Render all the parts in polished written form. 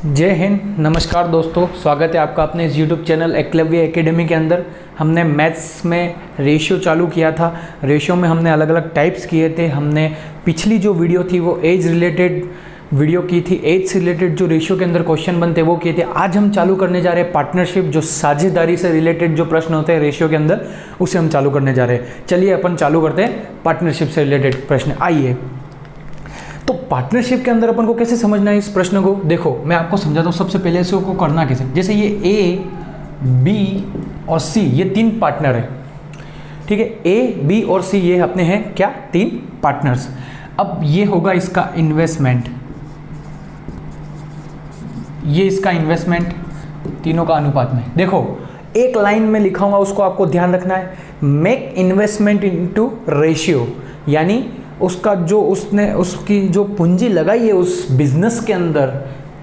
जय हिंद, नमस्कार दोस्तों। स्वागत है आपका अपने इस YouTube चैनल एकलव्य एकेडमी के अंदर। हमने मैथ्स में रेशियो चालू किया था। रेशियो में हमने अलग अलग टाइप्स किए थे। हमने पिछली जो वीडियो थी वो एज रिलेटेड वीडियो की थी। एज से रिलेटेड जो रेशियो के अंदर क्वेश्चन बनते वो किए थे। आज हम चालू करने जा रहे हैं पार्टनरशिप, जो साझेदारी से रिलेटेड जो प्रश्न होते हैं रेशियो के अंदर, उसे हम चालू करने जा रहे हैं। चलिए अपन चालू करते हैं पार्टनरशिप से रिलेटेड प्रश्न। आइए, तो पार्टनरशिप के अंदर अपन को कैसे समझना है इस प्रश्न को। देखो मैं आपको समझाता हूँ। सबसे पहले इसको करना कैसे, जैसे ये ए, बी और सी, ये तीन पार्टनर है। ठीक है, ए, बी और सी ये अपने हैं क्या, तीन पार्टनर्स। अब ये होगा इसका इन्वेस्टमेंट, ये इसका इन्वेस्टमेंट, तीनों का अनुपात में। देखो एक लाइन में लिखाऊंगा, उसको आपको ध्यान रखना है। मेक इन्वेस्टमेंट इनटू रेशियो, यानी उसका जो उसकी जो पूंजी लगाई है उस बिजनेस के अंदर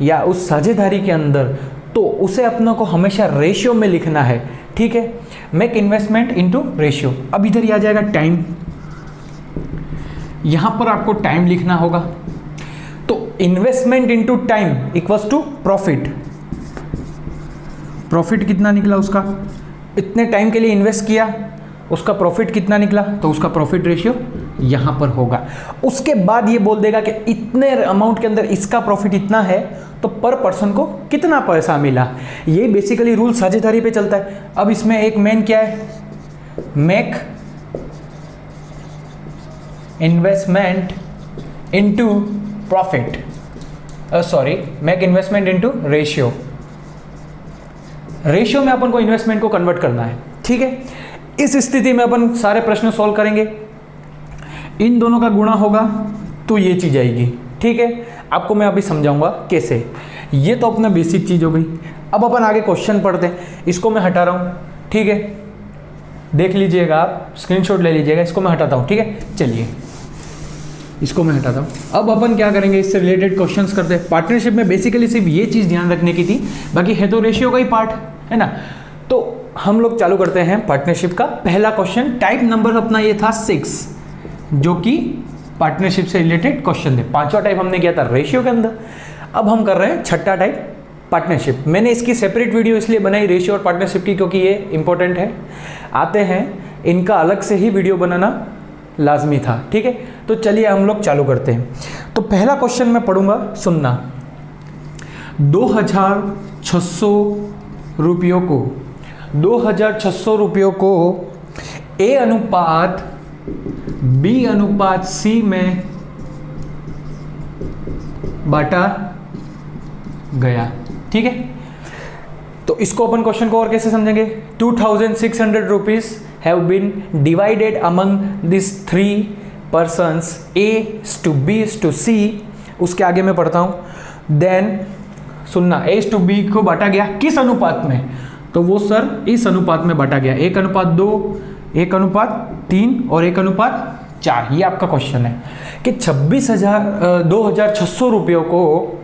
या उस साझेदारी के अंदर, तो उसे अपनों को हमेशा रेशियो में लिखना है। ठीक है, मेक इन्वेस्टमेंट इनटू रेशियो। अब इधर ही आ जाएगा टाइम, यहां पर आपको टाइम लिखना होगा। तो investment into time equals to profit. Profit कितना निकला उसका, इतने टाइम के लिए इन्वेस्ट किया, उसका प्रॉफिट कितना निकला, तो उसका प्रॉफिट रेशियो यहां पर होगा। उसके बाद ये बोल देगा कि इतने अमाउंट के अंदर इसका प्रॉफिट इतना है, तो पर पर्सन को कितना पैसा मिला। ये बेसिकली रूल साझेदारी पे चलता है। अब इसमें एक मेन क्या है, make investment into profit, make investment into ratio. Ratio में अपन को इन्वेस्टमेंट को कन्वर्ट करना है। ठीक है, इस स्थिति में अपन सारे प्रश्न सॉल्व करेंगे। इन दोनों का गुणा होगा तो ये चीज आएगी। ठीक है, आपको मैं अभी समझाऊंगा कैसे। ये तो अपना बेसिक चीज हो गई। अब अपन आगे क्वेश्चन पढ़ते हैं। इसको मैं हटा रहा हूं, ठीक है, देख लीजिएगा, आप स्क्रीनशॉट ले लीजिएगा। इसको मैं हटाता हूं, ठीक है। चलिए इसको मैं हटाता हूं। अब अपन क्या करेंगे, इससे रिलेटेड क्वेश्चंस करते हैं। पार्टनरशिप में बेसिकली सिर्फ ये चीज ध्यान रखने की थी, बाकी है तो रेशियो का ही पार्ट है ना। तो हम लोग चालू करते हैं पार्टनरशिप का पहला क्वेश्चन। टाइप नंबर अपना ये था 6, जो कि पार्टनरशिप से रिलेटेड क्वेश्चन थे। पांचवा टाइप हमने किया था रेशियो के अंदर। अब हम कर रहे हैं छठा टाइप पार्टनरशिप। मैंने इसकी सेपरेट वीडियो इसलिए बनाई रेशियो और पार्टनरशिप की, क्योंकि ये इंपॉर्टेंट है। आते हैं, इनका अलग से ही वीडियो बनाना लाजमी था। ठीक है, तो चलिए हम लोग चालू करते हैं। तो पहला क्वेश्चन मैं पढ़ूंगा, सुनना। 2600 रुपयों को 2600 रुपयों को ए अनुपात बी अनुपात सी में बांटा गया। ठीक है, तो इसको अपन क्वेश्चन को और कैसे समझेंगे। 2600 rupees have been divided among this 3 persons A to B to C। उसके आगे मैं पढ़ता हूं। देन सुनना, A to B को बांटा गया किस अनुपात में, तो वो सर इस अनुपात में बांटा गया। 1:2, 1:3 और 1:4। ये आपका क्वेश्चन है कि 2600 रुपयों को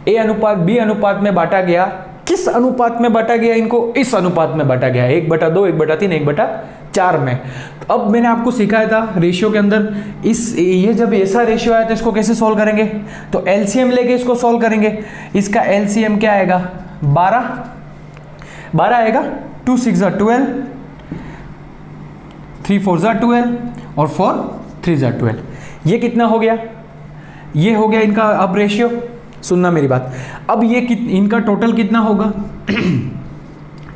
ए अनुपात बी अनुपात में बांटा गया। किस अनुपात में बांटा गया इनको, इस अनुपात में बांटा गया। 1:2, 1:3, 1:4 में। तो अब मैंने आपको सिखाया था रेशियो के अंदर, ये जब ऐसा रेशियो आया तो इसको कैसे सॉल्व करेंगे, तो एलसीएम लेके इसको सॉल्व करेंगे। इसका एलसीएम क्या आएगा, 12 आएगा। 2 6 12, 3 4 12 और 4 3 12। ये कितना हो गया, ये हो गया इनका अब रेशियो। सुनना मेरी बात। अब ये इनका टोटल कितना होगा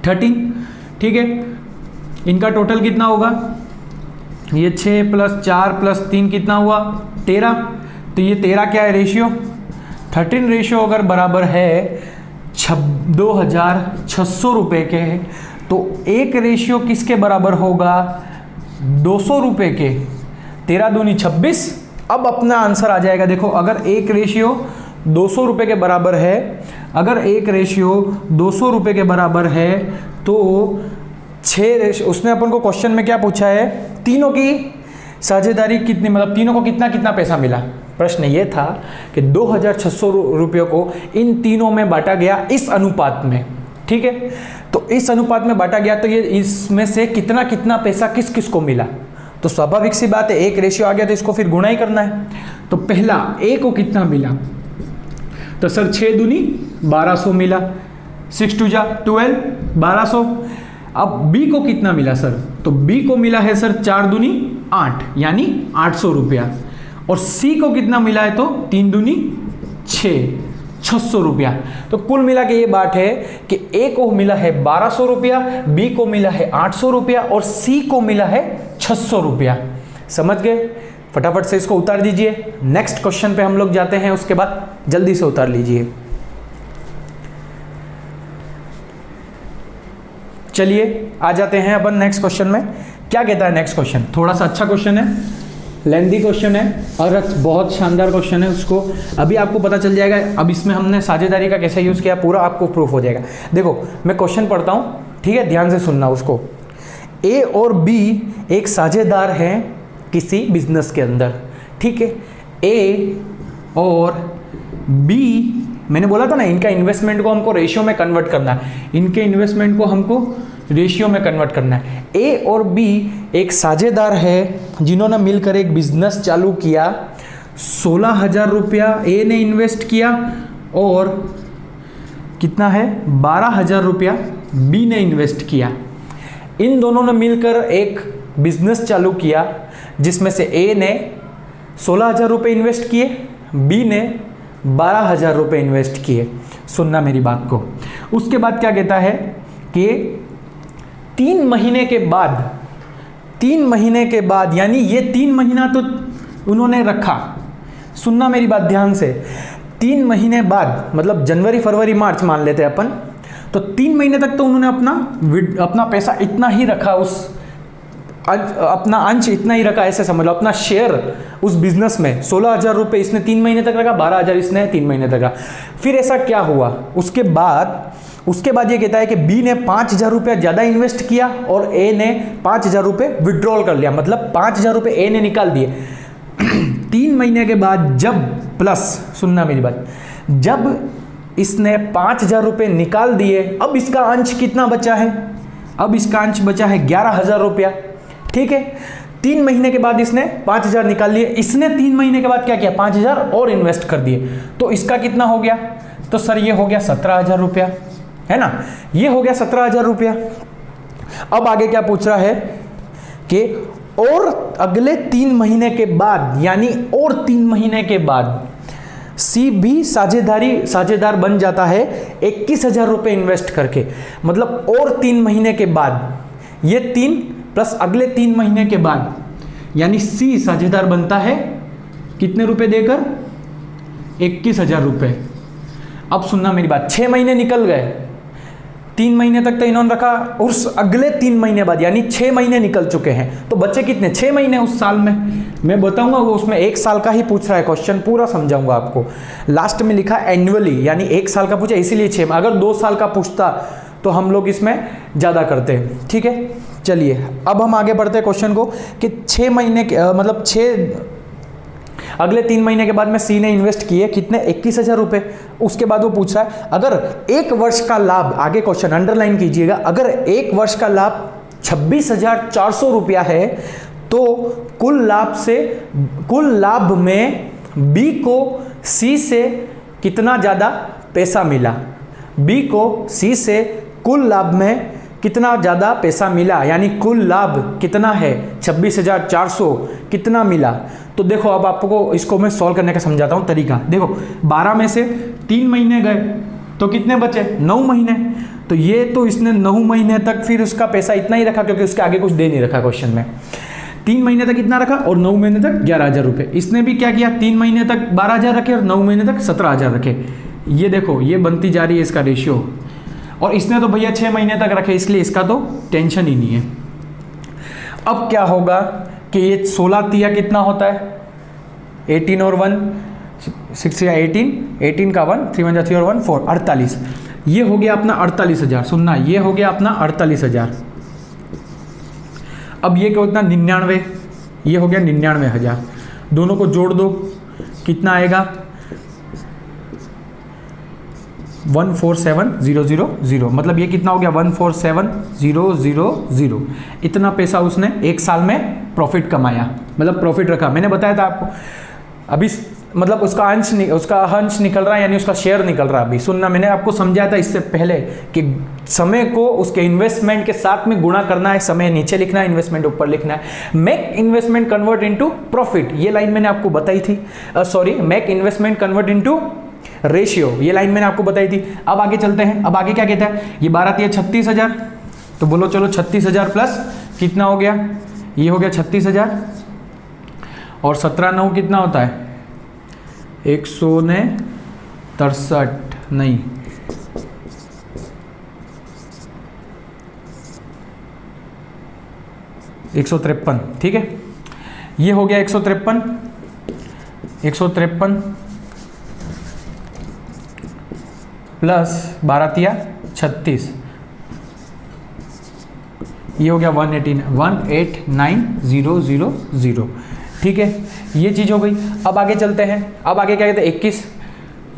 13। ठीक है, इनका टोटल कितना होगा, ये 6 + 4 + 3 कितना हुआ 13। तो ये 13 क्या है रेशियो, 13 रेशियो अगर बराबर है 2600 रुपए के, तो एक रेशियो किसके बराबर होगा, 200 रुपए के। 13 दूनी 26। अब अपना आंसर आ जाएगा। देखो अगर एक रेशियो 200 रुपए के बराबर है, अगर एक रेशियो 200 रुपए के बराबर है, तो 6 रेशियो, उसने अपन को क्वेश्चन में क्या पूछा है, तीनों की साझेदारी कितनी, मतलब तीनों को कितना कितना पैसा मिला। प्रश्न ये था कि 2600 रुपयों को इन तीनों में बांटा गया इस अनुपात में। ठीक है, तो इस अनुपात में बांटा गया, तो ये इसमें से कितना कितना पैसा किस किस को मिला। तो स्वाभाविक सी बात है, एक रेशियो आ गया तो इसको फिर गुणा ही करना है। तो पहला ए को कितना मिला, तो सर 6 दूनी 1200 मिला, 6 2 जा 12, 1200। अब बी को कितना मिला सर? तो बी को मिला है सर 4 दूनी 8 यानी 800 रुपया। और सी को कितना मिला है? तो 3 दूनी 600 रुपया। तो कुल मिला के ये बात है कि ए को मिला है 1200 रुपया, बी को मिला है 800 रुपया और सी को मिला है 600 रुपया। समझ गए? फटाफट से इसको उतार दीजिए। नेक्स्ट क्वेश्चन पे हम लोग जाते हैं, उसके बाद जल्दी से उतार लीजिए। चलिए आ जाते हैं अपन नेक्स्ट क्वेश्चन में। क्या कहता है नेक्स्ट क्वेश्चन? थोड़ा सा अच्छा क्वेश्चन है, लेंदी क्वेश्चन है और बहुत शानदार क्वेश्चन है। उसको अभी आपको पता चल जाएगा। अब इसमें हमने साझेदारी का कैसे यूज़ किया पूरा आपको प्रूफ हो जाएगा। देखो मैं क्वेश्चन पढ़ता हूँ, ठीक है, ध्यान से सुनना उसको। ए और बी एक साझेदार हैं किसी बिजनेस के अंदर, ठीक है। ए और बी, मैंने बोला था ना इनका इन्वेस्टमेंट को हमको रेशियो में कन्वर्ट करना है, इनके इन्वेस्टमेंट को हमको रेशियो में कन्वर्ट करना है। ए और बी एक साझेदार है जिन्होंने मिलकर एक बिजनेस चालू किया। 16,000 रुपया ए ने इन्वेस्ट किया और कितना है 12,000 रुपया बी ने इन्वेस्ट किया। इन दोनों ने मिलकर एक बिजनेस चालू किया जिसमें से ए ने 16,000 रुपये इन्वेस्ट किए, बी ने 12,000 रुपये इन्वेस्ट किए। सुनना मेरी बात को। उसके बाद क्या कहता है कि 3 महीने के बाद, 3 महीने के बाद, यानी ये 3 महीना तो उन्होंने रखा। सुनना मेरी बात ध्यान से। 3 महीने बाद मतलब जनवरी फरवरी मार्च मान लेते हैं अपन, तो 3 महीने तक तो उन्होंने अपना पैसा इतना ही रखा, अपना अंश इतना ही रखा, ऐसे समझ लो, अपना शेयर उस बिजनेस में 16,000 रुपये इसने 3 महीने तक रखा, 12,000 इसने 3 महीने तक रखा। फिर ऐसा क्या हुआ? उसके बाद ये कहता है कि बी ने 5,000 रुपया ज़्यादा इन्वेस्ट किया और ए ने 5,000 रुपये विड्रॉल कर लिया, मतलब 5,000 रुपये ए ने निकाल दिए। 3 महीने के बाद जब प्लस, सुनना मेरी बात, जब इसने 5,000 रुपये निकाल दिए, अब इसका अंश कितना बचा है? अब इसका अंश बचा है 11,000 रुपया, ठीक है। 3 महीने के बाद इसने 5,000 निकाल लिए, इसने 3 महीने के बाद क्या किया? 5,000 और इन्वेस्ट कर दिए, तो इसका कितना हो गया? तो सर ये हो गया 17,000 रुपया, है ना, ये हो गया 17,000 रुपया। अब आगे क्या पूछ रहा है कि और अगले 3 महीने के बाद, यानी और 3 महीने के बाद सी भी साझेदार बन जाता है 21,000 रुपये इन्वेस्ट करके। मतलब और 3 महीने के बाद, ये 3 प्लस अगले 3 महीने के बाद, यानी सी साझेदार बनता है कितने रुपए देकर? 21,000 रुपये। अब सुनना मेरी बात, 6 महीने निकल गए, 3 महीने तक तो इन्होंने रखा, उस अगले 3 महीने बाद यानी 6 महीने निकल चुके हैं, तो बच्चे कितने? 6 महीने उस साल में। मैं बताऊंगा वो उसमें 1 साल का ही पूछ रहा है क्वेश्चन, पूरा समझाऊंगा आपको। लास्ट में लिखा एनुअली, यानी 1 साल का पूछा इसीलिए 6। अगर 2 साल का पूछता तो हम लोग इसमें ज़्यादा करते हैं, ठीक है। चलिए अब हम आगे बढ़ते हैं क्वेश्चन को कि 6 महीने के मतलब अगले 3 महीने के बाद में सी ने इन्वेस्ट किए कितने? 21,000 रुपये। उसके बाद वो पूछ रहा है अगर 1 वर्ष का लाभ, आगे क्वेश्चन अंडरलाइन कीजिएगा, अगर 1 वर्ष का लाभ 26,400 रुपया है तो कुल लाभ में बी को सी से कितना ज़्यादा पैसा मिला? बी को सी से कुल लाभ में कितना ज़्यादा पैसा मिला, यानी कुल लाभ कितना है? 26,400 कितना मिला? तो देखो अब आपको इसको मैं सॉल्व करने का समझाता हूँ तरीका। देखो 12 में से 3 महीने गए तो कितने बचे? 9 महीने। तो ये तो इसने 9 महीने तक फिर उसका पैसा इतना ही रखा क्योंकि उसके आगे कुछ दे नहीं रखा क्वेश्चन में। 3 महीने तक इतना रखा और 9 महीने तक 11,000 रुपये। इसने भी क्या किया? 3 महीने तक 12,000 रखे और 9 महीने तक 17,000 रखे। ये देखो ये बनती जा रही है इसका रेशियो। और इसने तो भैया 6 महीने तक रखे, इसलिए इसका तो टेंशन ही नहीं है। अब क्या होगा कि ये 16 तिया कितना होता है? 18 और 1 6 या 18 का 1 3 1 3 और 1 4 48। ये हो गया अपना 48,000। सुनना, ये हो गया अपना 48,000। अब ये क्या होता है? 99। ये हो गया 99,000। दोनों को जोड़ दो, कितना आएगा? 147,000। मतलब ये कितना हो गया? 147,000। इतना पैसा उसने 1 साल में प्रॉफिट कमाया, मतलब प्रॉफिट रखा। मैंने बताया था आपको। अभी मतलब उसका अंश निकल रहा है, यानी उसका शेयर निकल रहा है। अभी सुनना, मैंने आपको समझाया था इससे पहले कि समय को उसके इन्वेस्टमेंट के साथ में गुणा करना है, समय नीचे लिखना है, इन्वेस्टमेंट ऊपर लिखना है। Make investment convert into profit, ये लाइन मैंने आपको बताई थी। Make investment convert into ratio, ये लाइन मैंने आपको बताई थी। अब आगे चलते हैं। अब आगे क्या कहता है, ये 12 36,000, तो बोलो चलो 36,000 प्लस कितना हो गया, ये हो गया 36,000 और 17 9 कितना होता है 163 नहीं 153, ठीक है। ये हो गया 153 प्लस 12 36, ये हो गया 189,000, ठीक है। ये चीज़ हो गई। अब आगे चलते हैं। अब आगे क्या कहते हैं 21,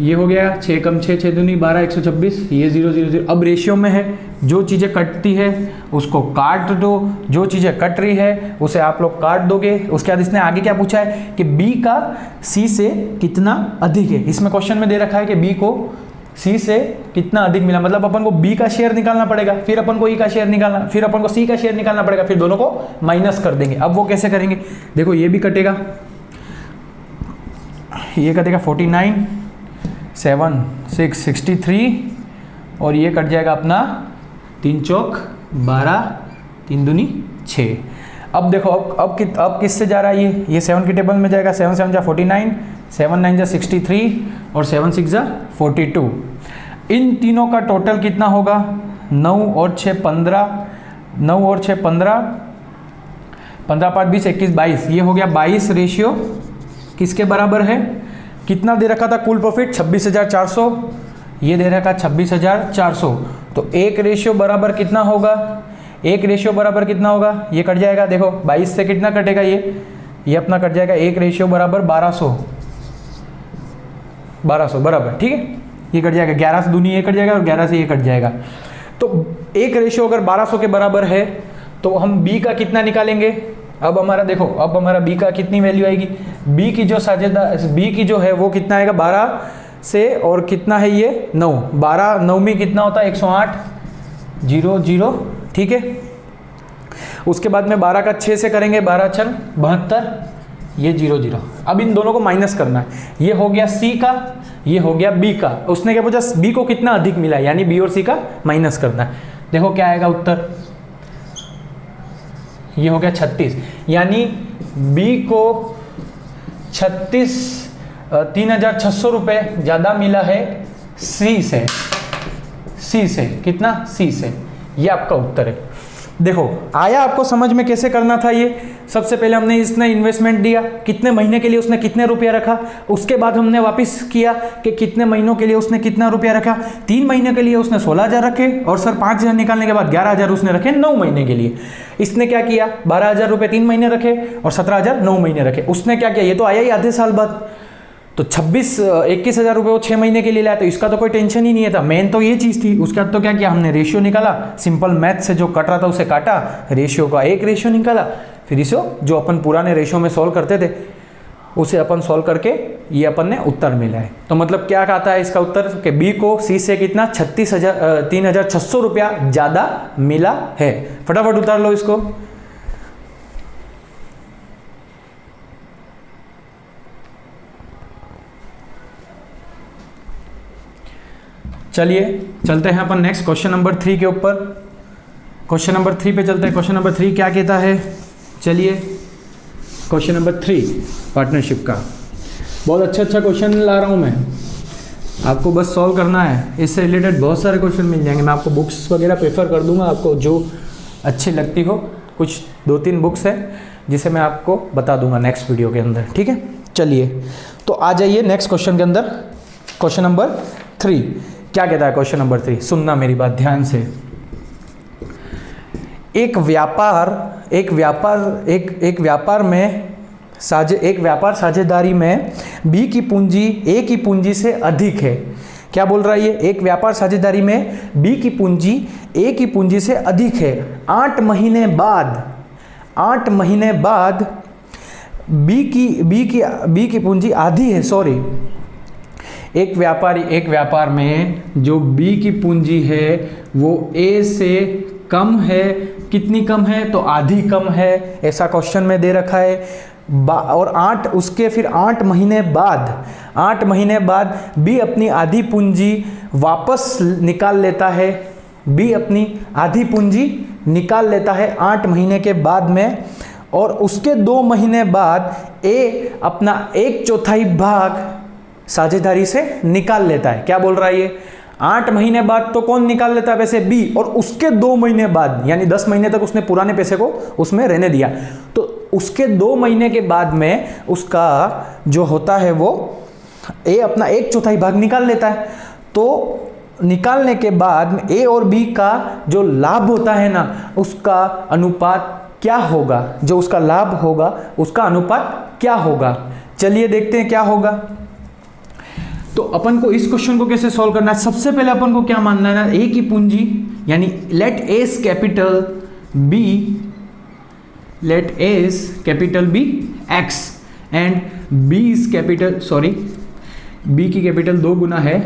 ये हो गया 6 कम 6 6 दूनी 12 126, ये 0 0 0। अब रेशियो में है, जो चीज़ें कटती है उसको काट दो, जो चीज़ें कट रही है उसे आप लोग काट दोगे। उसके बाद इसने आगे क्या पूछा है कि बी का सी से कितना अधिक है। इसमें क्वेश्चन में दे रखा है कि बी को सी से कितना अधिक मिला, मतलब अपन को बी का शेयर निकालना पड़ेगा, फिर अपन को ई का शेयर निकालना, फिर अपन को सी का शेयर निकालना पड़ेगा, फिर दोनों को माइनस कर देंगे। अब वो कैसे करेंगे, देखो ये भी कटेगा, ये कटेगा 49 7 6 63 और ये कट जाएगा अपना 3 चौक 12 3 दूनी 6। अब देखो अब किससे जा रहा है ये 7 की टेबल में जाएगा। 7 7 जा 49, 7 9 जा 63 और 7 6 जा 42। इन तीनों का टोटल कितना होगा 9 और 6 15, 9 और 6 15, 15 5 20 21 22, ये हो गया 22 रेशियो किसके बराबर है, कितना दे रखा था कुल प्रॉफिट 26,400, ये दे रखा 26,400। तो एक रेशियो बराबर कितना होगा, एक रेशियो बराबर कितना होगा, ये कट जाएगा, देखो 22 से कितना कटेगा, ये अपना कट जाएगा, एक रेशियो बराबर 1200 बराबर, ठीक है। ये कट जाएगा 11 से दूनी ये कट जाएगा और 11 से ये कट जाएगा। तो एक रेशियो अगर 1200 के बराबर है तो हम बी का कितना निकालेंगे। अब हमारा देखो, अब हमारा बी का कितनी वैल्यू आएगी, बी की जो साझेदार बी की जो है वो कितना आएगा 12 से और कितना है ये 9, 12 9 में कितना होता है 108 0 0, ठीक है। उसके बाद में 12 का 6 से करेंगे 12 6 72, ये 0 0। अब इन दोनों को माइनस करना है, ये हो गया सी का, ये हो गया बी का। उसने क्या पूछा बी को कितना अधिक मिला, यानी बी और सी का माइनस करना है। देखो क्या आएगा उत्तर, ये हो गया 36, यानी बी को 3,600 रुपये ज़्यादा मिला है सी से कितना, सी से। ये आपका उत्तर है। देखो आया आपको समझ में कैसे करना था ये। सबसे पहले हमने इसने इन्वेस्टमेंट दिया, कितने महीने के लिए उसने कितने रुपया रखा, उसके बाद हमने वापस किया कि कितने महीनों के लिए उसने कितना रुपया रखा। 3 महीने के लिए उसने 16,000 रखे और सर 5,000 निकालने के बाद 11,000 उसने रखे 9 महीने के लिए। इसने क्या किया 12,000 रुपये 3 महीने रखे और 17,000 9 महीने रखे। उसने क्या किया, ये तो आया ही आधे साल बाद, तो 21,000 रुपये वो 6 महीने के लिए लाया, तो इसका तो कोई टेंशन ही नहीं है था। मेन तो ये चीज़ थी। उसके बाद तो क्या किया हमने, रेशियो निकाला, सिंपल मैथ से जो कट रहा था उसे काटा, रेशियो का एक रेशियो निकाला, फिर इसे जो अपन पुराने रेशियो में सॉल्व करते थे उसे अपन सॉल्व करके ये अपन ने उत्तर मिला है। तो मतलब क्या कहता है इसका उत्तर कि बी को सी से कितना 3,600 रुपया ज़्यादा मिला है। फटाफट उतार लो इसको। चलिए चलते हैं अपन नेक्स्ट क्वेश्चन नंबर 3 के ऊपर। क्वेश्चन नंबर 3 पे चलते हैं। क्वेश्चन नंबर 3 क्या कहता है, चलिए क्वेश्चन नंबर 3 पार्टनरशिप का। बहुत अच्छा क्वेश्चन ला रहा हूँ मैं, आपको बस सॉल्व करना है। इससे रिलेटेड बहुत सारे क्वेश्चन मिल जाएंगे। मैं आपको बुक्स वगैरह प्रेफर कर दूंगा, आपको जो अच्छी लगती हो। कुछ 2-3 बुक्स हैं जिसे मैं आपको बता दूंगा नेक्स्ट वीडियो के अंदर, ठीक है। चलिए तो आ जाइए नेक्स्ट क्वेश्चन के अंदर। क्वेश्चन नंबर 3 क्या कहता है। क्वेश्चन नंबर 3 सुनना मेरी बात ध्यान से। एक व्यापार साझेदारी में बी की पूंजी ए की पूंजी से अधिक है। क्या बोल रहा है ये, एक व्यापार साझेदारी में बी की पूंजी ए की पूंजी से अधिक है। 8 महीने बाद बी की पूंजी आधी है, सॉरी, एक व्यापार में जो बी की पूंजी है वो ए से कम है, कितनी कम है, तो आधी कम है, ऐसा क्वेश्चन में दे रखा है। और 8 महीने बाद बी अपनी आधी पूंजी वापस निकाल लेता है, बी अपनी आधी पूंजी निकाल लेता है 8 महीने के बाद में, और उसके 2 महीने बाद ए अपना 1/4 भाग साझेदारी से निकाल लेता है। क्या बोल रहा है ये? 8 महीने बाद तो कौन निकाल लेता है पैसे? बी, और उसके 2 महीने बाद, यानी 10 महीने तक उसने पुराने पैसे को उसमें रहने दिया, तो उसके 2 महीने के बाद में उसका जो होता है वो ए अपना 1/4 भाग निकाल लेता है। तो निकालने के बाद ए और बी का जो लाभ होता है ना, उसका अनुपात क्या होगा? जो उसका लाभ होगा उसका अनुपात क्या होगा? चलिए देखते हैं क्या होगा। तो अपन को इस क्वेश्चन को कैसे सॉल्व करना है? सबसे पहले अपन को क्या मानना है ना, ए की पूंजी, यानी let's capital be x and B is capital, sorry, B की कैपिटल 2 गुना है।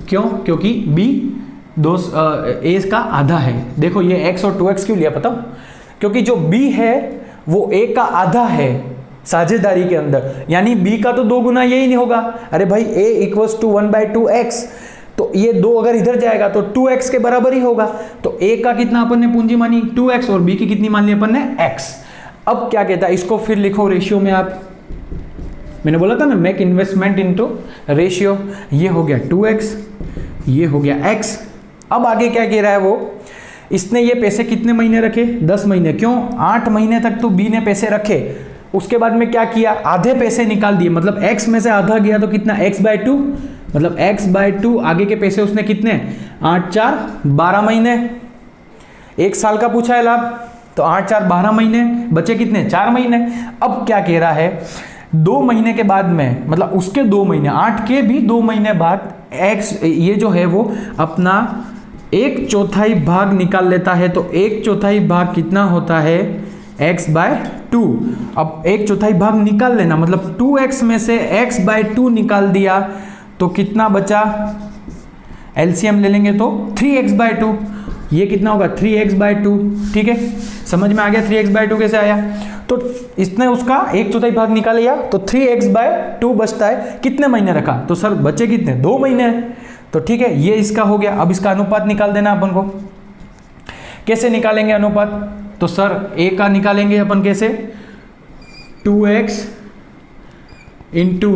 क्यों? क्योंकि बी ए का आधा है। देखो ये एक्स और 2x क्यों लिया पता? क्योंकि जो बी है वो ए का आधा है साझेदारी के अंदर, यानी बी का तो 2 गुना यही नहीं होगा। अरे भाई a इक्वल्स टू 1/2x, तो ये 2 अगर इधर जाएगा तो 2x के बराबर ही होगा। तो a का कितना अपन ने पूंजी मानी? 2x, और b की कितनी मान ली अपन ने? x। अब क्या कहता है, इसको फिर लिखो रेशियो में। आप, मैंने बोला था ना, मेक इन्वेस्टमेंट इनटू रेशियो। ये हो गया 2x, ये हो गया x। अब आगे क्या कह रहा है वो, इसने ये पैसे कितने महीने रखे? 10 महीने। क्यों? 8 महीने तक तो b ने पैसे रखे, उसके बाद में क्या किया? आधे पैसे निकाल दिए, मतलब x में से आधा गया तो कितना? x/2, मतलब x/2। आगे के पैसे उसने कितने? 8 4 12 महीने, 1 साल का पूछा है लाभ, तो 8 4 12 महीने, बचे कितने? 4 महीने। अब क्या कह रहा है, 2 महीने के बाद में, मतलब उसके 2 महीने, 8 के भी 2 महीने बाद x ये जो है वो अपना 1/4 भाग निकाल लेता है। तो 1/4 भाग कितना होता है? x/2। अब 1/4 भाग निकाल लेना, मतलब 2x में से x/2 निकाल दिया तो कितना बचा? एलसीएम ले लेंगे तो 3x/2। ये कितना होगा? 3x/2। ठीक है, समझ में आ गया 3x/2 कैसे आया? तो इसने उसका 1/4 भाग निकाल लिया, तो 3x/2 बचता है। कितने महीने रखा? तो सर बचे कितने? 2 महीने। तो ठीक है, ये इसका हो गया। अब इसका अनुपात निकाल देना अपन को। कैसे निकालेंगे अनुपात? तो सर ए का निकालेंगे अपन कैसे? 2x इंटू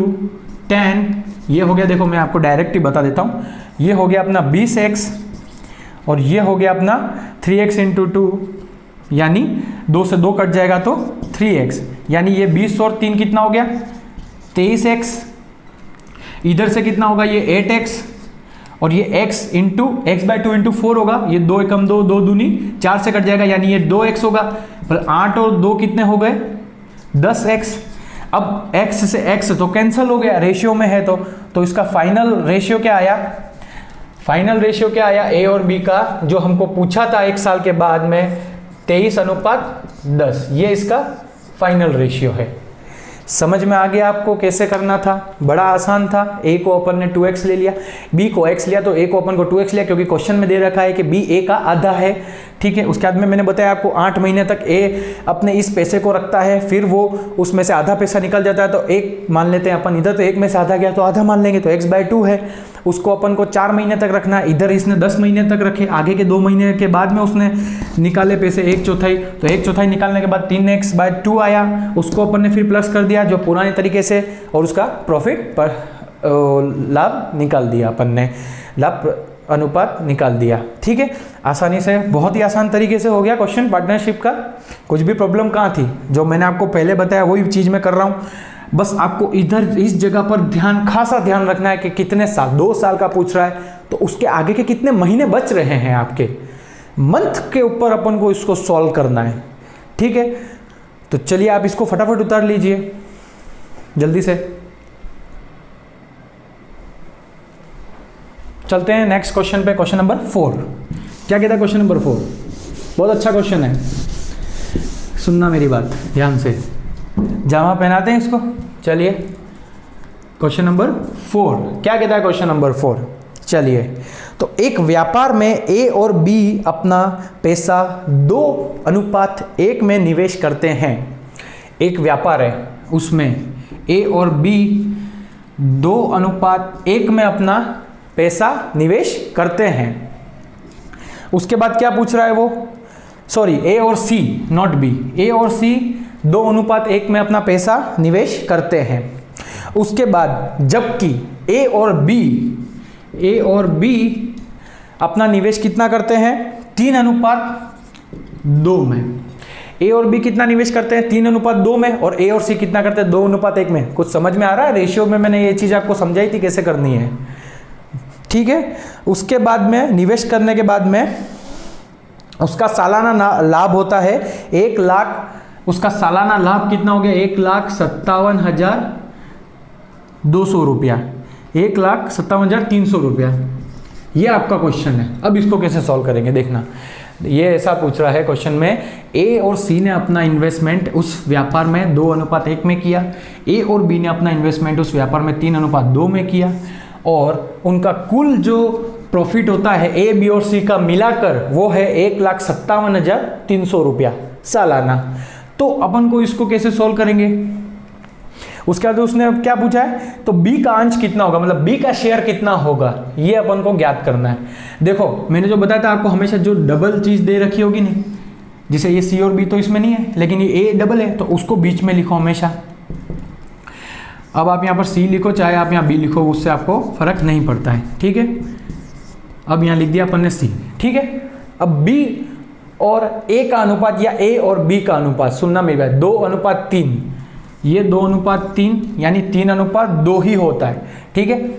10, ये हो गया, देखो मैं आपको डायरेक्ट ही बता देता हूँ, ये हो गया अपना 20x, और ये हो गया अपना 3x इंटू 2, यानी 2 से 2 कट जाएगा तो 3x, यानी ये 20 और 3 कितना हो गया? 23x। इधर से कितना होगा? ये 8x, और ये x इंटू x/2 इंटू 4 होगा, ये 2 एकम 2, 2 दूनी 4 से कट जाएगा, यानी ये 2x होगा। पर 8 और 2 कितने हो गए? 10x। अब x से x तो कैंसिल हो गया, रेशियो में है तो इसका फाइनल रेशियो क्या आया? फाइनल रेशियो क्या आया? a और b का जो हमको पूछा था 1 साल के बाद में 23:10, ये इसका फाइनल रेशियो है। समझ में आ गया आपको कैसे करना था? बड़ा आसान था। a को अपन ने 2x ले लिया, b को x लिया, तो a को अपन को 2x लिया, क्योंकि क्वेश्चन में दे रखा है कि b a का आधा है। ठीक है, उसके बाद में मैंने बताया आपको 8 महीने तक a अपने इस पैसे को रखता है, फिर वो उसमें से आधा पैसा निकल जाता है, तो 1 मान लेते हैं अपन, इधर तो 1 में से आधा गया तो आधा मान लेंगे, तो x/2 है। उसको अपन को 4 महीने तक रखना है, इधर इसने 10 महीने तक रखे, आगे के 2 महीने के बाद में उसने निकाले पैसे 1/4, तो 1/4 निकालने के बाद 3x/2 आया, उसको अपन ने फिर प्लस कर दिया जो पुराने तरीके से, और उसका प्रॉफिट पर लाभ निकाल दिया अपन ने, लाभ अनुपात निकाल दिया। ठीक है, आसानी से, बहुत ही आसान तरीके से हो गया क्वेश्चन पार्टनरशिप का। कुछ भी प्रॉब्लम कहाँ थी? जो मैंने आपको पहले बताया वही चीज़ मैं कर रहा हूँ। बस आपको इधर इस जगह पर खासा ध्यान रखना है कि कितने साल, 2 साल का पूछ रहा है तो उसके आगे के कितने महीने बच रहे हैं आपके, मंथ के ऊपर अपन को इसको सॉल्व करना है। ठीक है, तो चलिए आप इसको फटाफट उतार लीजिए जल्दी से। चलते हैं नेक्स्ट क्वेश्चन पे, क्वेश्चन नंबर 4। क्या कहता है क्वेश्चन नंबर 4? बहुत अच्छा क्वेश्चन है, सुनना मेरी बात ध्यान से। जामा पहनाते हैं इसको। चलिए क्वेश्चन नंबर 4 क्या कहता है? क्वेश्चन नंबर 4, चलिए। तो एक व्यापार में ए और बी अपना पैसा 2:1 में निवेश करते हैं। एक व्यापार है, उसमें ए और बी 2:1 में अपना पैसा निवेश करते हैं। उसके बाद क्या पूछ रहा है वो? सॉरी, ए और सी, नॉट बी। ए और सी 2:1 में अपना पैसा निवेश करते हैं। उसके बाद जबकि ए और बी अपना निवेश कितना करते हैं? 3:2 में। ए और बी कितना निवेश करते हैं? 3:2 में। और ए और सी कितना करते हैं? 2:1 में। कुछ समझ में आ रहा है? रेशियो में मैंने ये चीज़ आपको समझाई थी कैसे करनी है, ठीक है। उसके बाद में निवेश करने के बाद में उसका सालाना लाभ होता है 1 लाख। उसका सालाना लाभ कितना हो गया? 1,57,200 रुपया, 1,57,300 रुपया। ये आपका क्वेश्चन है। अब इसको कैसे सॉल्व करेंगे देखना। ये ऐसा पूछ रहा है क्वेश्चन में, ए और सी ने अपना इन्वेस्टमेंट उस व्यापार में 2:1 में किया, ए और बी ने अपना इन्वेस्टमेंट उस व्यापार में 3:2 में किया, और उनका कुल जो प्रॉफिट होता है ए, बी और सी का मिलाकर वो है 1,57,300 रुपया सालाना। तो अपन को इसको कैसे सॉल्व करेंगे? उसके बाद उसने क्या पूछा है? तो बी का अंश कितना होगा, मतलब बी का शेयर कितना होगा, ये अपन को ज्ञात करना है। देखो मैंने जो बताया था आपको, हमेशा जो डबल चीज दे रखी होगी नहीं, जैसे ये सी और बी तो इसमें नहीं है, लेकिन ये ए डबल है, तो उसको बीच में लिखो हमेशा। अब आप यहाँ पर सी लिखो, चाहे आप यहाँ बी लिखो, उससे आपको फर्क नहीं पड़ता है, ठीक है। अब यहाँ लिख दिया अपन ने सी, ठीक है। अब बी और ए का अनुपात या ए और बी का अनुपात, सुनना मेरी बात, 2:3, ये 2:3 यानी 3:2 ही होता है, ठीक है।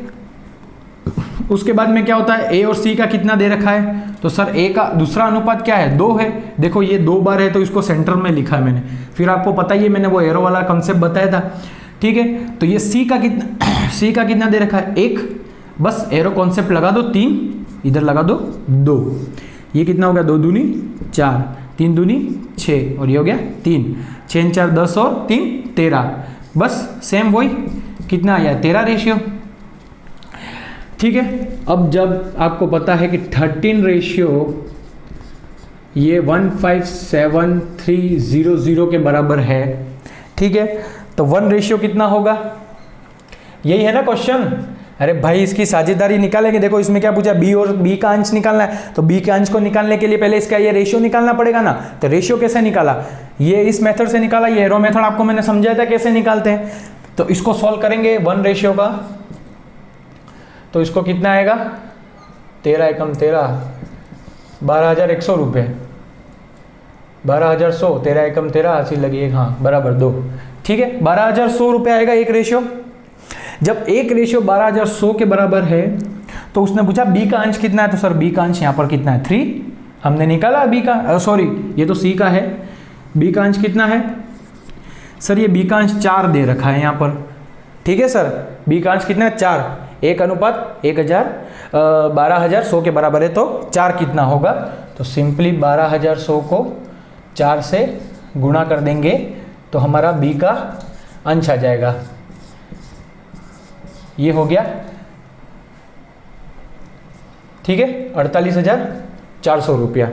उसके बाद में क्या होता है? ए और सी का कितना दे रखा है? तो सर ए का दूसरा अनुपात क्या है? 2 है। देखो ये 2 बार है तो इसको सेंटर में लिखा है मैंने, फिर आपको पता ही है मैंने वो एरो वाला कंसेप्ट बताया था, ठीक है। तो ये सी का कितना दे रखा है? 1, बस एरो कॉन्सेप्ट लगा दो, 3 इधर लगा दो, 2, ये कितना हो गया? 2 दूनी 4, 3 दूनी 6, और ये हो गया 3, 6 4 10 और 3 13, बस सेम वही कितना आया? 13 रेशियो, ठीक है। अब जब आपको पता है कि 13 रेशियो ये 157,300 के बराबर है, ठीक है, तो 1 रेशियो कितना होगा? यही है ना क्वेश्चन। अरे भाई इसकी साझेदारी निकालेंगे। देखो इसमें क्या पूछा? बी और बी का अंश निकालना है, तो बी के अंश को निकालने के लिए पहले इसका ये रेशियो निकालना पड़ेगा ना। तो रेशियो कैसे निकाला? ये इस मेथड से निकाला, ये एरो मेथड आपको मैंने समझाया था कैसे निकालते हैं। तो इसको सॉल्व करेंगे 1 रेशियो का, तो इसको कितना आएगा? 13 एकम 13, 12,100 रुपये, 12,100, 13 एकम 13, 80 लगी 1, हाँ बराबर 2, ठीक है। 12,100 रुपये आएगा एक रेशियो। जब एक रेशियो 12,100 के बराबर है तो उसने पूछा बी का अंश कितना है, तो सर बी का अंश यहाँ पर कितना है? 3, हमने निकाला बी का, सॉरी ये तो सी का है, बी का अंश कितना है? सर ये बी का अंश 4 दे रखा है यहाँ पर, ठीक है सर। बी का अंश कितना है? 4, 1:1000, 12,100 के बराबर है, तो 4 कितना होगा? तो सिंपली 12,100 को 4 से गुणा कर देंगे तो हमारा बी का अंश आ जाएगा, ये हो गया, ठीक है, 48,400 रुपया।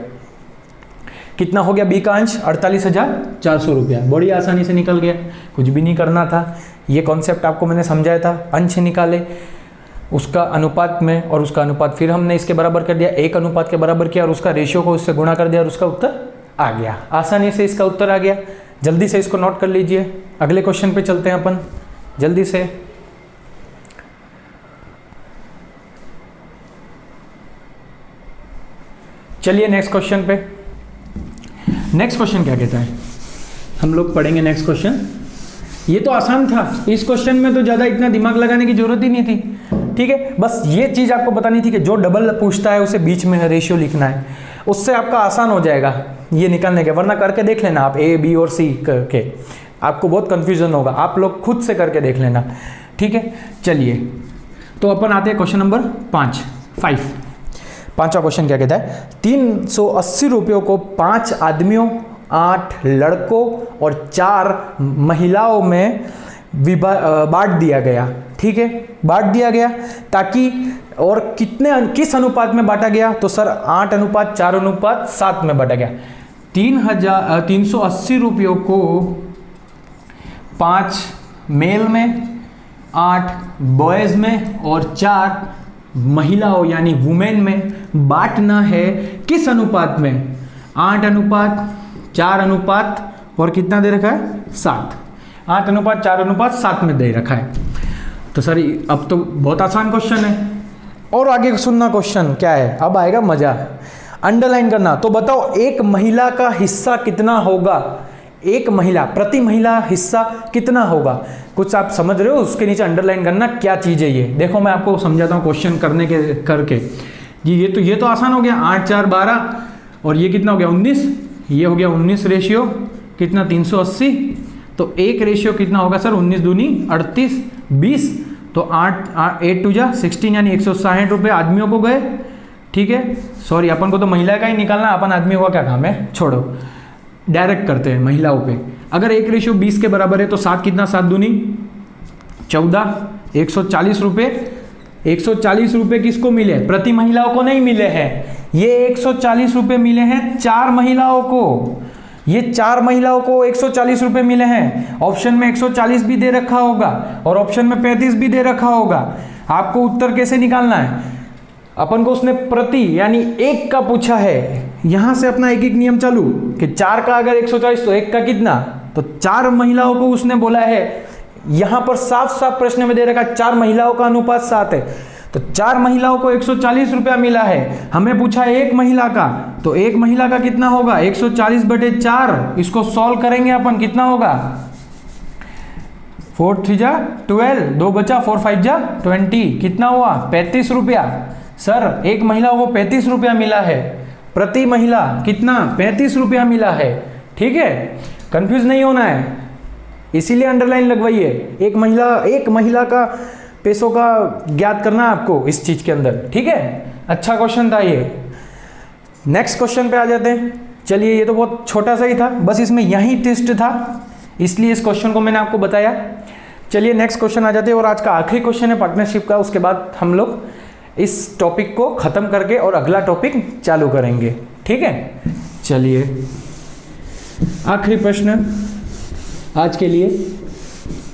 कितना हो गया बी का अंश? 48,400 रुपया। बड़ी आसानी से निकल गया, कुछ भी नहीं करना था। ये कॉन्सेप्ट आपको मैंने समझाया था, अंश निकाले उसका अनुपात में, और उसका अनुपात फिर हमने इसके बराबर कर दिया, 1 अनुपात के बराबर किया, और उसका रेशियो को उससे गुणा कर दिया, और उसका उत्तर आ गया। आसानी से इसका उत्तर आ गया। जल्दी से इसको नोट कर लीजिए। अगले क्वेश्चन पे चलते हैं अपन जल्दी से। चलिए नेक्स्ट क्वेश्चन पे। नेक्स्ट क्वेश्चन क्या कहता है, हम लोग पढ़ेंगे नेक्स्ट क्वेश्चन। ये तो आसान था, इस क्वेश्चन में तो ज़्यादा इतना दिमाग लगाने की जरूरत ही नहीं थी, ठीक है। बस ये चीज़ आपको बतानी थी कि जो डबल पूछता है उसे बीच में रेशियो लिखना है, उससे आपका आसान हो जाएगा ये निकालने के। वरना करके देख लेना आप ए, बी और सी करके, आपको बहुत कन्फ्यूजन होगा। आप लोग खुद से करके देख लेना, ठीक है। चलिए तो अपन आते हैं क्वेश्चन नंबर 5। पांचवा क्वेश्चन क्या कहता है? 380 रुपयों को 5 आदमियों, 8 लड़कों और 4 महिलाओं में बांट दिया गया। ठीक है, बांट दिया गया ताकि, और किस अनुपात में बांटा गया, तो सर 8:4:7 में बांटा गया। 380 रुपयों को 5 मेल में, 8 बॉयज़ में और 4 महिलाओं यानी वुमेन में बांटना है। किस अनुपात में? 8:4 और कितना दे रखा है? 7। 8:4:7 में दे रखा है। तो सर अब तो बहुत आसान क्वेश्चन है। और आगे सुनना क्वेश्चन क्या है, अब आएगा मजा। अंडरलाइन करना। तो बताओ एक महिला का हिस्सा कितना होगा? एक महिला, प्रति महिला हिस्सा कितना होगा? कुछ आप समझ रहे हो? उसके नीचे अंडरलाइन करना क्या चीज़ है ये। देखो मैं आपको समझाता हूँ क्वेश्चन करके जी। ये तो आसान हो गया। 8 4 12 और ये कितना हो गया? 19। ये हो गया 19 रेशियो कितना? 380। तो एक रेशियो कितना होगा सर? 19 दूनी 38, 20। तो 8 2 जा 16 यानी 160 रुपये आदमियों को गए। ठीक है, सॉरी अपन को तो महिला का ही निकालना, अपन आदमियों का क्या काम है, छोड़ो, डायरेक्ट करते हैं महिलाओं पे। अगर एक रेशियो 20 के बराबर है तो 7 कितना? 7 दूनी 14, 140 रुपये। 140 रुपये किसको मिले? प्रति महिलाओं को नहीं मिले हैं। ये 140 रुपये मिले हैं 4 महिलाओं को। ये 4 महिलाओं को 140 रुपये मिले हैं। ऑप्शन में 140 भी दे रखा होगा और ऑप्शन में 35 भी दे रखा होगा। आपको उत्तर कैसे निकालना है? अपन को उसने प्रति यानी एक का पूछा है। यहां से अपना एक नियम चालू कि 4 का अगर 140 तो 1 का कितना? तो 4 महिलाओं को उसने बोला है। यहां पर साफ साफ प्रश्न में दे रखा 4 महिलाओं का अनुपात 7 है। तो 4 महिलाओं को 140 रुपया मिला है। हमें पूछा है एक महिला का, तो एक महिला का कितना होगा? 140/4। इसको सॉल्व करेंगे अपन, कितना होगा? 4 3 जा 12, 2 बचा, 4 5 जा 20, कितना हुआ? 35 रुपया। सर एक महिला को 35 रुपया मिला है, प्रति महिला कितना? 35 रुपया मिला है। ठीक है, कंफ्यूज नहीं होना है, इसीलिए अंडरलाइन लगवाइए। एक महिला का पैसों का ज्ञात करना है आपको इस चीज के अंदर। ठीक है, अच्छा क्वेश्चन था ये। नेक्स्ट क्वेश्चन पे आ जाते हैं। चलिए, ये तो बहुत छोटा सा ही था, बस इसमें यही ट्विस्ट था, इसलिए इस क्वेश्चन को मैंने आपको बताया। चलिए नेक्स्ट क्वेश्चन आ जाते हैं, और आज का आखिरी क्वेश्चन है पार्टनरशिप का। उसके बाद हम लोग इस टॉपिक को खत्म करके और अगला टॉपिक चालू करेंगे। ठीक है, चलिए आखिरी प्रश्न आज के लिए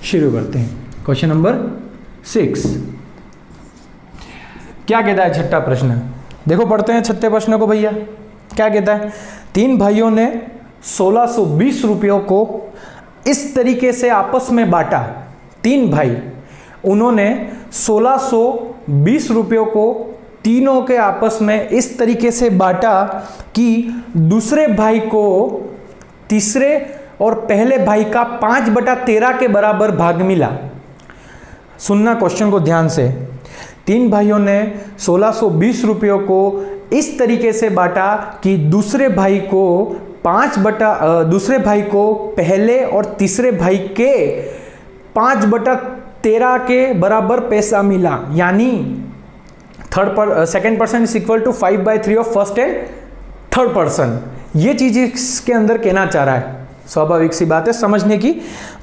शुरू करते हैं। क्वेश्चन नंबर 6 क्या कहता है? छठा प्रश्न देखो, पढ़ते हैं छठे प्रश्न को भैया। क्या कहता है? 3 भाइयों ने 1620 रुपयों को इस तरीके से आपस में बांटा। 3 भाई, उन्होंने 1620 रुपयों को तीनों के आपस में इस तरीके से बांटा कि दूसरे भाई को तीसरे और पहले भाई का 5/13 के बराबर भाग मिला। सुनना क्वेश्चन को ध्यान से। 3 भाइयों ने 1620 रुपयों को इस तरीके से बांटा कि दूसरे भाई को पहले और तीसरे भाई के 5/13 के बराबर पैसा मिला। यानी second person is equal to 5/3 of first and third person. ये चीज इसके अंदर कहना चाह रहा है, स्वाभाविक सी बात है समझने की।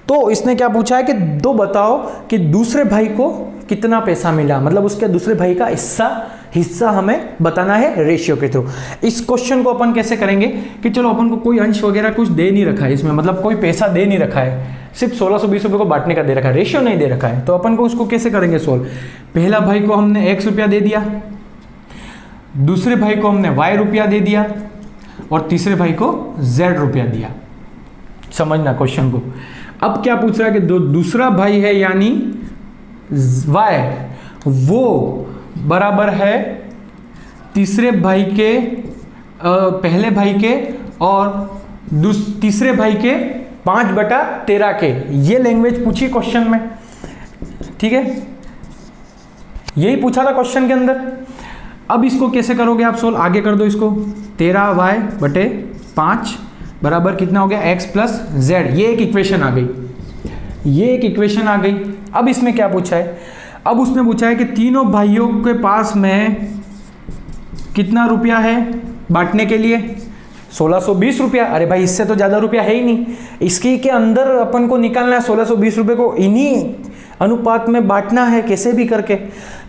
तो इसने क्या पूछा है कि दो बताओ कि दूसरे भाई को कितना पैसा मिला, मतलब उसके दूसरे भाई का हिस्सा हमें बताना है रेशियो के थ्रू। इस क्वेश्चन को अपन कैसे करेंगे कि चलो अपन को कोई अंश वगैरह कुछ दे नहीं रखा है इसमें, मतलब कोई पैसा दे नहीं रखा है, सिर्फ 1620 रुपये को बांटने का दे रखा है, रेशियो नहीं दे रखा है। तो अपन को उसको कैसे करेंगे सोल्व? पहला भाई को हमने X रुपया दे दिया, दूसरे भाई को हमने Y रुपया दे दिया और तीसरे भाई को Z रुपया दिया। समझना क्वेश्चन को। अब क्या पूछ रहा है कि दूसरा भाई है यानी Y, वो बराबर है तीसरे भाई के पहले भाई के और तीसरे भाई के 5/13 के। ये लैंग्वेज पूछी क्वेश्चन में, ठीक है, यही पूछा था क्वेश्चन के अंदर। अब इसको कैसे करोगे आप सोल्व? आगे कर दो इसको। 13y/5 बराबर कितना हो गया? x + z। ये एक इक्वेशन आ गई, अब इसमें क्या पूछा है? अब उसने पूछा है कि तीनों भाइयों के पास में कितना रुपया है बांटने के लिए? 1620 रुपया। अरे भाई इससे तो ज़्यादा रुपया है ही नहीं, इसके के अंदर अपन को निकालना है 1620 रुपये को, इन्हीं अनुपात में बांटना है कैसे भी करके।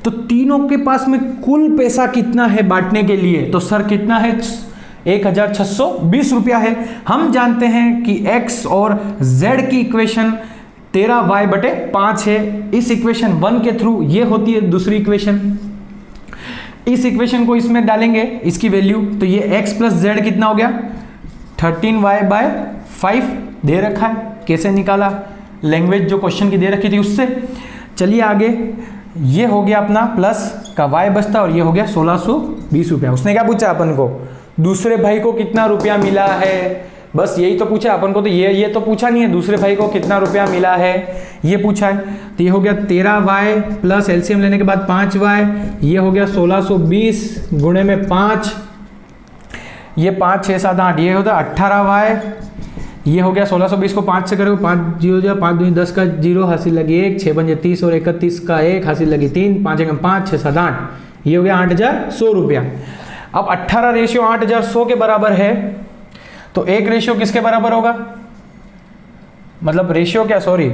तो तीनों के पास में कुल पैसा कितना है बांटने के लिए, तो सर कितना है 1620 रुपया है। हम जानते हैं कि x और z की इक्वेशन 13y/5 है। इस इक्वेशन 1 के थ्रू ये होती है दूसरी इक्वेशन। इस इक्वेशन को इसमें डालेंगे इसकी वैल्यू, तो ये x प्लस z कितना हो गया 13y/5 दे रखा है। कैसे निकाला, लैंग्वेज जो क्वेश्चन की दे रखी थी उससे। चलिए आगे, ये हो गया अपना प्लस का y बचता और ये हो गया 1620 रुपया। उसने क्या पूछा अपन को, दूसरे भाई को कितना रुपया मिला है, बस यही तो पूछा अपन को। तो ये तो पूछा नहीं है दूसरे भाई को कितना रुपया मिला है, ये पूछा है। तो ये हो गया 13y प्लस एलसीएम लेने के बाद 5y, ये हो गया 1620 गुणे में 5, ये 5 6 7 8, ये होता 18y, ये हो गया 1620 को 5 से करोगे 5 0 0 5 2 10 का 0 हासिल लगी 1, 6 5 30 और 31 का 1 हासिल लगी 3, 5 1 5 6 7 8, ये हो गया 8100 रुपया। अब 18:8100 के बराबर है, तो एक रेशियो किसके बराबर होगा, मतलब रेशियो क्या, सॉरी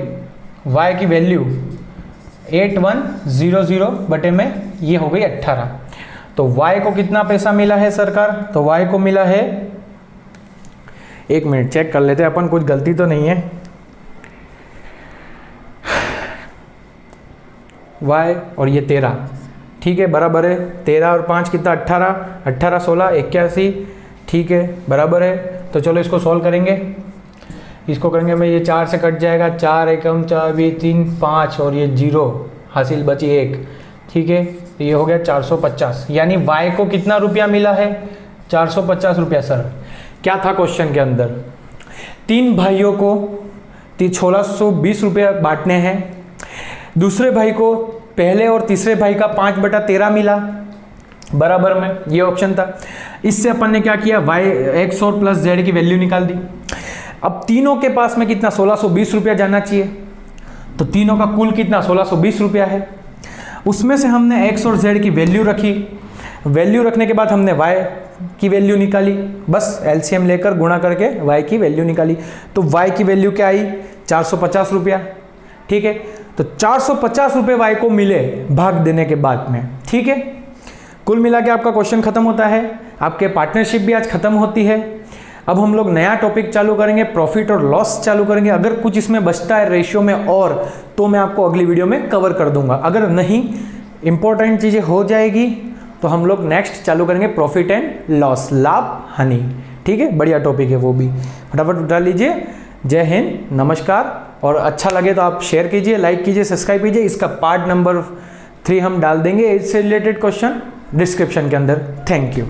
y की वैल्यू 8100 बटे में ये हो गई 18। तो y को कितना पैसा मिला है सरकार, तो y को मिला है, एक मिनट चेक कर लेते हैं अपन, कुछ गलती तो नहीं है। y और ये 13, ठीक है बराबर है, 13 और 5 कितना 18, 18 16 81, ठीक है बराबर है। तो चलो इसको सॉल्व करेंगे, इसको करेंगे मैं, ये 4 से कट जाएगा, 4 एकम 4 भी 3 5 और ये 0 हासिल बची 1, ठीक है। तो ये हो गया 450, यानी y को कितना रुपया मिला है 450 रुपया। सर क्या था क्वेश्चन के अंदर, 3 भाइयों को 1620 रुपया बांटने हैं, दूसरे भाई को पहले और तीसरे भाई का 5/13 मिला बराबर में, ये ऑप्शन था। इससे अपन ने क्या किया, x और प्लस z की वैल्यू निकाल दी। अब तीनों के पास में कितना 1620 रुपया जाना चाहिए, तो तीनों का कुल कितना 1620 रुपया है। उसमें से हमने x और z की वैल्यू रखी, वैल्यू रखने के बाद हमने y की वैल्यू निकाली, बस एलसीएम लेकर गुणा करके y की वैल्यू निकाली। तो y की वैल्यू क्या आई 450 रुपया, ठीक है। तो 450 रुपये y को मिले भाग देने के बाद में, ठीक है। कुल मिला के आपका क्वेश्चन खत्म होता है, आपके पार्टनरशिप भी आज खत्म होती है। अब हम लोग नया टॉपिक चालू करेंगे, प्रॉफिट और लॉस चालू करेंगे। अगर कुछ इसमें बचता है रेशियो में और, तो मैं आपको अगली वीडियो में कवर कर दूंगा। अगर नहीं इंपॉर्टेंट चीज़ें हो जाएगी तो हम लोग नेक्स्ट चालू करेंगे प्रॉफिट एंड लॉस, लाभ हानि, ठीक है। बढ़िया टॉपिक है वो भी, फटाफट उठा लीजिए। जय हिंद, नमस्कार। और अच्छा लगे तो आप शेयर कीजिए, लाइक कीजिए, सब्सक्राइब कीजिए। इसका पार्ट नंबर 3 हम डाल देंगे इससे रिलेटेड क्वेश्चन डिस्क्रिप्शन के अंदर। Thank you.